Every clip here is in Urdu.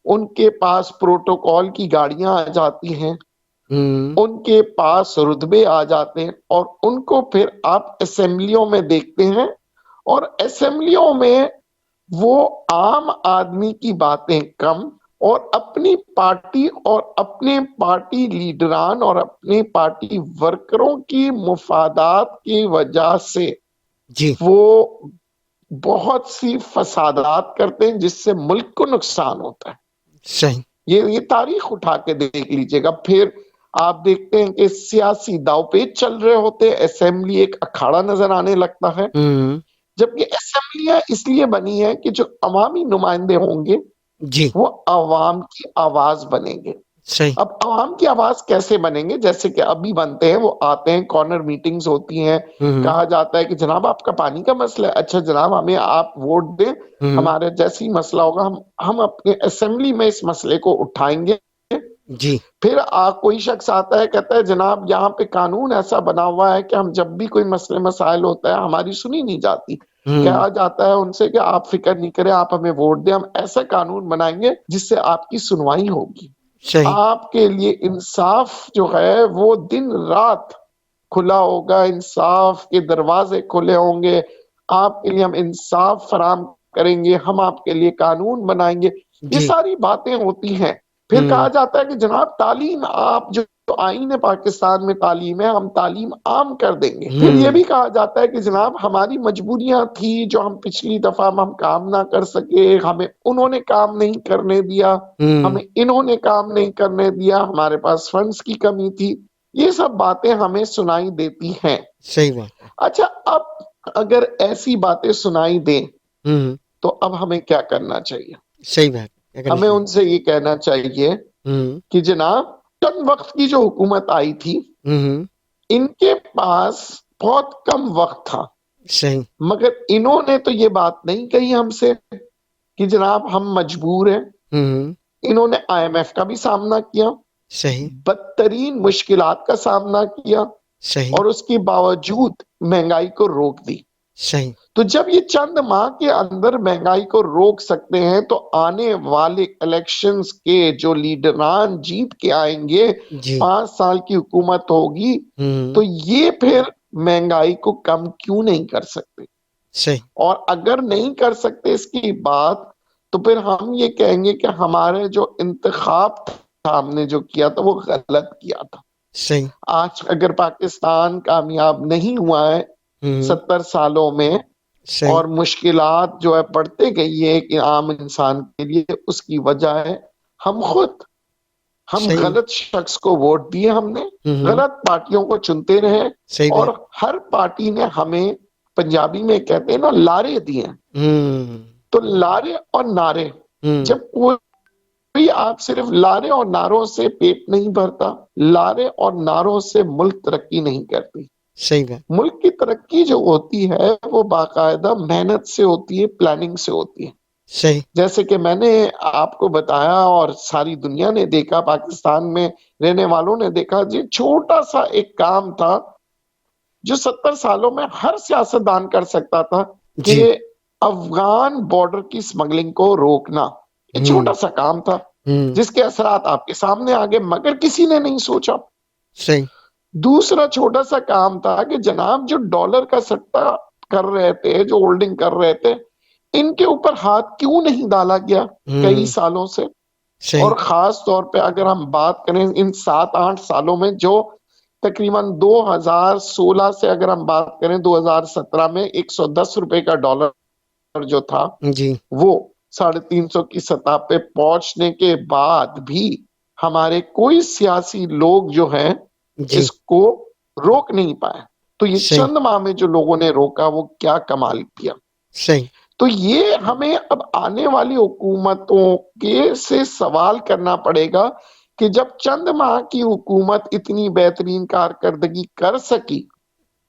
ان کے پاس پروٹوکول کی گاڑیاں آ جاتی ہیں، ہوں، ان کے پاس رتبے آ جاتے ہیں، اور ان کو پھر آپ اسمبلیوں میں دیکھتے ہیں، اور اسمبلیوں میں وہ عام آدمی کی باتیں کم، اور اپنی پارٹی اور اپنے پارٹی لیڈران اور اپنے پارٹی ورکروں کی مفادات کی وجہ سے جی وہ بہت سی فسادات کرتے ہیں جس سے ملک کو نقصان ہوتا ہے۔ صحیح، یہ تاریخ اٹھا کے دیکھ لیجئے گا، پھر آپ دیکھتے ہیں کہ سیاسی داؤ پیچ چل رہے ہوتے ہیں، اسمبلی ایک اکھاڑا نظر آنے لگتا ہے، ہوں، جبکہ اسمبلیاں اس لیے بنی ہیں کہ جو عوامی نمائندے ہوں گے جی وہ عوام کی آواز بنیں گے۔ صحیح، اب عوام کی آواز کیسے بنیں گے؟ جیسے کہ ابھی بنتے ہیں، وہ آتے ہیں، کارنر میٹنگز ہوتی ہیں، ہوں، کہا جاتا ہے کہ جناب آپ کا پانی کا مسئلہ ہے، اچھا جناب ہمیں آپ ووٹ دیں، ہوں، ہمارے جیسے ہی مسئلہ ہوگا ہم اپنے اسمبلی میں اس مسئلے کو اٹھائیں گے۔ جی پھر کوئی شخص آتا ہے، کہتا ہے جناب یہاں پہ قانون ایسا بنا ہوا ہے کہ ہم جب بھی کوئی مسئلے مسائل ہوتا ہے ہماری سنی نہیں جاتی، ہوں، کہا جاتا ہے ان سے کہ آپ فکر نہیں کریں، آپ ہمیں ووٹ دیں، ہم ایسا قانون بنائیں گے جس سے آپ کی سنوائی ہوگی، صحیح، آپ کے لیے انصاف جو ہے وہ دن رات کھلا ہوگا، انصاف کے دروازے کھلے ہوں گے، آپ کے لیے ہم انصاف فراہم کریں گے، ہم آپ کے لیے قانون بنائیں گے۔ یہ جی ساری باتیں ہوتی ہیں۔ پھر ہوں، کہا جاتا ہے کہ جناب تعلیم، آپ جو آئین پاکستان میں تعلیم ہے ہم تعلیم عام کر دیں گے۔ پھر یہ ہوں، بھی کہا جاتا ہے کہ جناب ہماری مجبوریاں تھی جو ہم پچھلی دفعہ ہم کام نہ کر سکے، ہمیں انہوں نے کام نہیں کرنے دیا، ہوں، ہمیں انہوں نے کام نہیں کرنے دیا، ہمارے پاس فنڈز کی کمی تھی، یہ سب باتیں ہمیں سنائی دیتی ہیں۔ صحیح بات ہے، اچھا، اب اگر ایسی باتیں سنائی دیں ہوں، تو اب ہمیں کیا کرنا چاہیے؟ صحیح بات ہے، کیا کرنا ہمیں چاہیے؟ ان سے یہ کہنا چاہیے ہوں، کہ جناب چند وقت کی جو حکومت آئی تھی ہوں، ان کے پاس بہت کم وقت تھا، صحیح، مگر انہوں نے تو یہ بات نہیں کہی ہم سے کہ جناب ہم مجبور ہیں۔ ہوں، انہوں نے آئی ایم ایف کا بھی سامنا کیا، صحیح، بدترین مشکلات کا سامنا کیا، صحیح، اور اس کے باوجود مہنگائی کو روک دی۔ صحیح، تو جب یہ چند ماہ کے اندر مہنگائی کو روک سکتے ہیں تو آنے والے الیکشنز کے جو لیڈران جیت کے آئیں گے، جی 5 سال کی حکومت ہوگی، ہوں، تو یہ پھر مہنگائی کو کم کیوں نہیں کر سکتے؟ صحیح، اور اگر نہیں کر سکتے اس کی بات، تو پھر ہم یہ کہیں گے کہ ہمارے جو انتخاب تھا ہم نے جو کیا تھا وہ غلط کیا تھا۔ صحیح، آج اگر پاکستان کامیاب نہیں ہوا ہے ہوں، 70 سالوں میں، صحیح، اور مشکلات جو ہے بڑھتے گئی ہے کہ عام انسان کے لیے، اس کی وجہ ہے ہم خود، ہم صحیح، غلط شخص کو ووٹ دیے، ہم نے ہوں، غلط پارٹیوں کو چنتے رہے، صحیح اور بات، ہر پارٹی نے ہمیں، پنجابی میں کہتے ہیں نا، لارے دیے۔ ہوں، تو لارے اور نعرے، ہوں، جب کوئی آپ صرف لارے اور نعروں سے پیٹ نہیں بھرتا، لارے اور نعروں سے ملک ترقی نہیں کرتی۔ صحیح بات، ملک کی ترقی جو ہوتی ہے وہ باقاعدہ محنت سے ہوتی ہے، پلاننگ سے ہوتی ہے۔ صحیح، جیسے کہ میں نے آپ کو بتایا اور ساری دنیا نے دیکھا، پاکستان میں رہنے والوں نے دیکھا، جی چھوٹا سا ایک کام تھا جو 70 سالوں میں ہر سیاستدان کر سکتا تھا، جی، کہ افغان بارڈر کی سمگلنگ کو روکنا۔ یہ ہوں، چھوٹا سا کام تھا ہوں، جس کے اثرات آپ کے سامنے آ گئے، مگر کسی نے نہیں سوچا۔ صحیح، دوسرا چھوٹا سا کام تھا کہ جناب جو ڈالر کا سٹہ کر رہے تھے، جو ہولڈنگ کر رہے تھے، ان کے اوپر ہاتھ کیوں نہیں ڈالا گیا کئی ہوں، سالوں سے؟ صحیح، اور خاص طور پہ اگر ہم بات کریں ان 7-8 سالوں میں، جو تقریباً 2016 سے اگر ہم بات کریں 2017 میں 110 روپے کا ڈالر جو تھا، جی، وہ 350 کی سطح پہ پہنچنے کے بعد بھی ہمارے کوئی سیاسی لوگ جو ہیں جی، اس کو روک نہیں پائے۔ تو یہ صحیح، چند ماہ میں جو لوگوں نے روکا وہ کیا کمال کیا۔ صحیح، تو یہ ہمیں اب آنے والی حکومتوں کے سے سوال کرنا پڑے گا کہ جب چند ماہ کی حکومت اتنی بہترین کارکردگی کر سکی،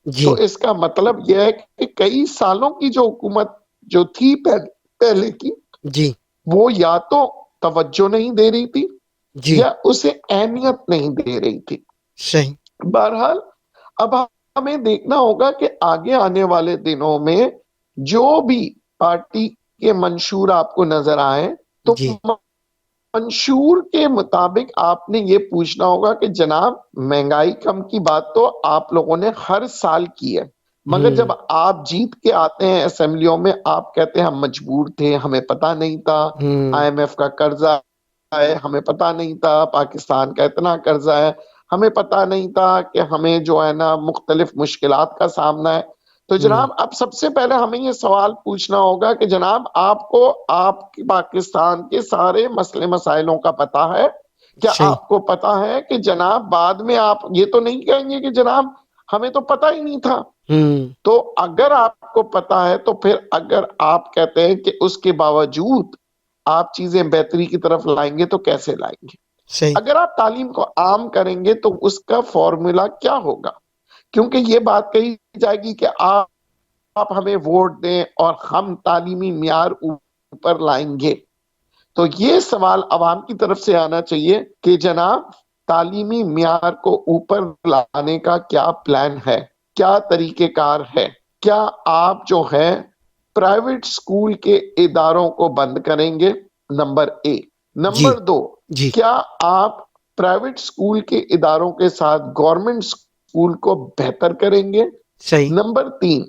تو جی، اس کا مطلب یہ ہے کہ کئی سالوں کی جو حکومت جو تھی پہلے کی، جی، وہ یا تو توجہ نہیں دے رہی تھی جی، یا اسے اہمیت نہیں دے رہی تھی۔ صحیح، بہرحال اب ہمیں دیکھنا ہوگا کہ آگے آنے والے دنوں میں جو بھی پارٹی کے منشور آپ کو نظر آئے تو جی، منشور کے مطابق آپ نے یہ پوچھنا ہوگا کہ جناب مہنگائی کم کی بات تو آپ لوگوں نے ہر سال کی ہے، مگر جب آپ جیت کے آتے ہیں اسمبلیوں میں آپ کہتے ہیں ہم مجبور تھے، ہمیں پتہ نہیں تھا IMF کا قرضہ ہے، ہمیں پتہ نہیں تھا پاکستان کا اتنا قرضہ ہے، ہمیں پتہ نہیں تھا کہ ہمیں جو ہے نا مختلف مشکلات کا سامنا ہے۔ تو جناب اب سب سے پہلے ہمیں یہ سوال پوچھنا ہوگا کہ جناب آپ کو آپ کی پاکستان کے سارے مسئلے مسائلوں کا پتہ ہے؟ کیا صحیح آپ کو پتہ ہے کہ جناب بعد میں آپ یہ تو نہیں کہیں گے کہ جناب ہمیں تو پتہ ہی نہیں تھا؟ تو اگر آپ کو پتہ ہے تو پھر اگر آپ کہتے ہیں کہ اس کے باوجود آپ چیزیں بہتری کی طرف لائیں گے تو کیسے لائیں گے؟ صحیح اگر آپ تعلیم کو عام کریں گے تو اس کا فارمولا کیا ہوگا؟ کیونکہ یہ بات کہی جائے گی کہ آپ ہمیں ووٹ دیں اور ہم تعلیمی معیار اوپر لائیں گے، تو یہ سوال عوام کی طرف سے آنا چاہیے کہ جناب تعلیمی معیار کو اوپر لانے کا کیا پلان ہے، کیا طریقہ کار ہے؟ کیا آپ جو ہے پرائیویٹ سکول کے اداروں کو بند کریں گے؟ نمبر ایک۔ جی نمبر دو، جی کیا آپ پرائیویٹ سکول کے اداروں کے ساتھ گورنمنٹ سکول کو بہتر کریں گے؟ صحیح نمبر تین،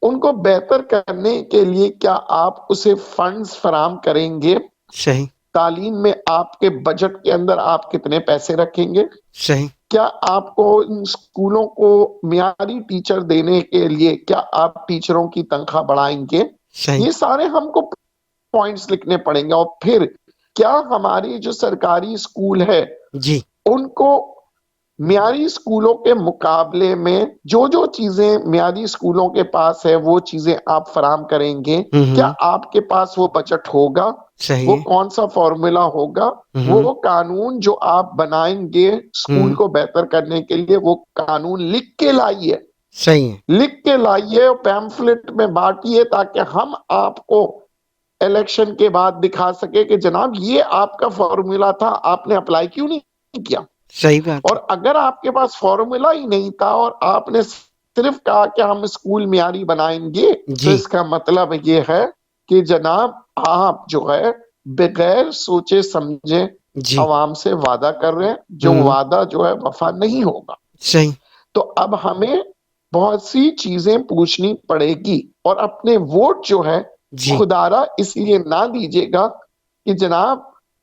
ان کو بہتر کرنے کے لیے کیا آپ اسے فنڈز فراہم کریں گے؟ صحیح تعلیم میں آپ کے بجٹ کے اندر آپ کتنے پیسے رکھیں گے؟ صحیح کیا آپ کو ان سکولوں کو معیاری ٹیچر دینے کے لیے کیا آپ ٹیچروں کی تنخواہ بڑھائیں گے؟ صحیح یہ سارے ہم کو پوائنٹس لکھنے پڑیں گے۔ اور پھر کیا ہماری جو سرکاری سکول ہے جی ان کو معیاری سکولوں کے مقابلے میں جو جو چیزیں معیاری سکولوں کے پاس ہے وہ چیزیں آپ فراہم کریں گے؟ کیا آپ کے پاس وہ بجٹ ہوگا؟ وہ صحیح کون سا فارمولا ہوگا؟ وہ قانون جو آپ بنائیں گے سکول کو بہتر کرنے کے لیے وہ قانون لکھ کے لائیے، صحیح ہے لکھ کے لائیے اور پیمفلٹ میں بانٹیے تاکہ ہم آپ کو الیکشن کے بعد دکھا سکے کہ جناب یہ آپ کا فارمولا تھا، آپ نے اپلائی کیوں نہیں کیا؟ صحیح بات اور اگر آپ کے پاس فارمولا ہی نہیں تھا اور آپ نے صرف کہا کہ ہم اسکول معیاری بنائیں گے ہے تو جی اس کا مطلب یہ ہے کہ جناب آپ جو ہے بغیر سوچے سمجھے جی عوام سے وعدہ کر رہے ہیں، جو وعدہ جو ہے وفا نہیں ہوگا۔ صحیح تو اب ہمیں بہت سی چیزیں پوچھنی پڑے گی اور اپنے ووٹ جو ہے جی خدارہ اس لیے نہ دیجیے گا کہ جناب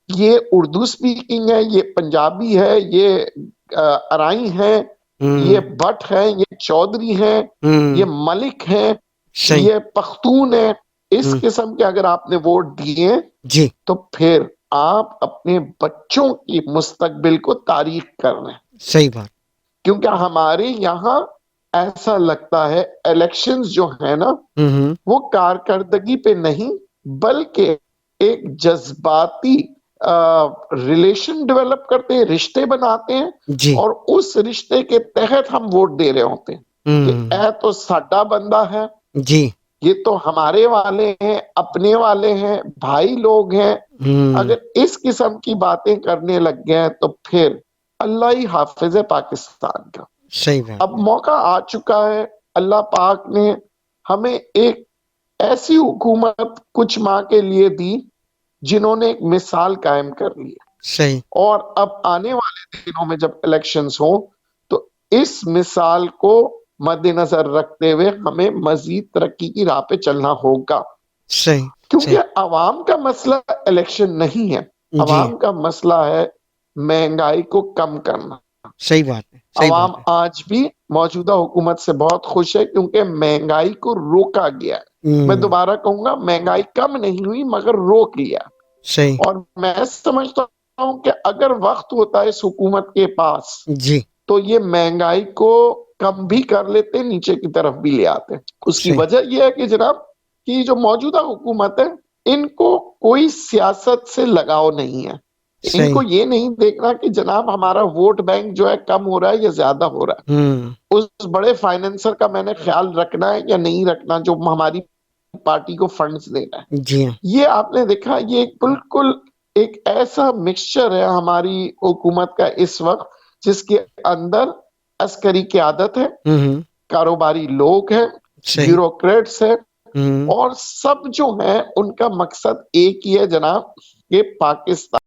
یہ اردو سپیکنگ ہے، یہ پنجابی ہے، یہ ارائی ہے، یہ بٹ ہے، یہ چودھری ہے، یہ ملک ہے، صحیح یہ پختون ہے، اس قسم کے اگر آپ نے ووٹ دیے جی تو پھر آپ اپنے بچوں کی مستقبل کو تاریخ کر رہے ہیں۔ صحیح بات کیونکہ ہمارے یہاں ایسا لگتا ہے الیکشنز جو ہے نا وہ کارکردگی پہ نہیں بلکہ ایک جذباتی ریلیشن ڈیولپ کرتے ہیں، رشتے بناتے ہیں جی اور اس رشتے کے تحت ہم ووٹ دے رہے ہوتے ہیں کہ اے تو ساڈا بندہ ہے، جی یہ تو ہمارے والے ہیں، اپنے والے ہیں، بھائی لوگ ہیں۔ اگر اس قسم کی باتیں کرنے لگ گئے تو پھر اللہ ہی حافظ ہے پاکستان کا۔ صحیح بات اب موقع آ چکا ہے، اللہ پاک نے ہمیں ایک ایسی حکومت کچھ ماہ کے لیے دی جنہوں نے ایک مثال قائم کر لی ہے، صحیح اور اب آنے والے دنوں میں جب الیکشنز ہوں تو اس مثال کو مد نظر رکھتے ہوئے ہمیں مزید ترقی کی راہ پہ چلنا ہوگا، صحیح کیونکہ عوام کا مسئلہ الیکشن نہیں ہے، جی عوام کا مسئلہ ہے مہنگائی کو کم کرنا۔ صحیح بات ہے صحیح عوام بات ہے آج بھی موجودہ حکومت سے بہت خوش ہے کیونکہ مہنگائی کو روکا گیا ہے۔ میں دوبارہ کہوں گا مہنگائی کم نہیں ہوئی مگر روک لیا، صحیح اور میں سمجھتا ہوں کہ اگر وقت ہوتا ہے اس حکومت کے پاس جی تو یہ مہنگائی کو کم بھی کر لیتے، نیچے کی طرف بھی لے آتے۔ اس کی صحیح وجہ یہ ہے کہ جناب کہ جو موجودہ حکومت ہے ان کو کوئی سیاست سے لگاؤ نہیں ہے، ان صحیح کو یہ نہیں دیکھنا کہ جناب ہمارا ووٹ بینک جو ہے کم ہو رہا ہے یا زیادہ ہو رہا ہے، اس بڑے فائنینسر کا میں نے خیال رکھنا ہے یا نہیں رکھنا جو ہماری پارٹی کو فنڈز دے رہا ہے۔ جی یہ آپ نے دیکھا یہ بالکل ایک ایسا مکسچر ہے ہماری حکومت کا اس وقت جس کے اندر عسکری قیادت ہے، کاروباری لوگ ہیں، صحیح بیوروکریٹس ہیں، اور سب جو ہیں ان کا مقصد ایک ہی ہے جناب کہ پاکستان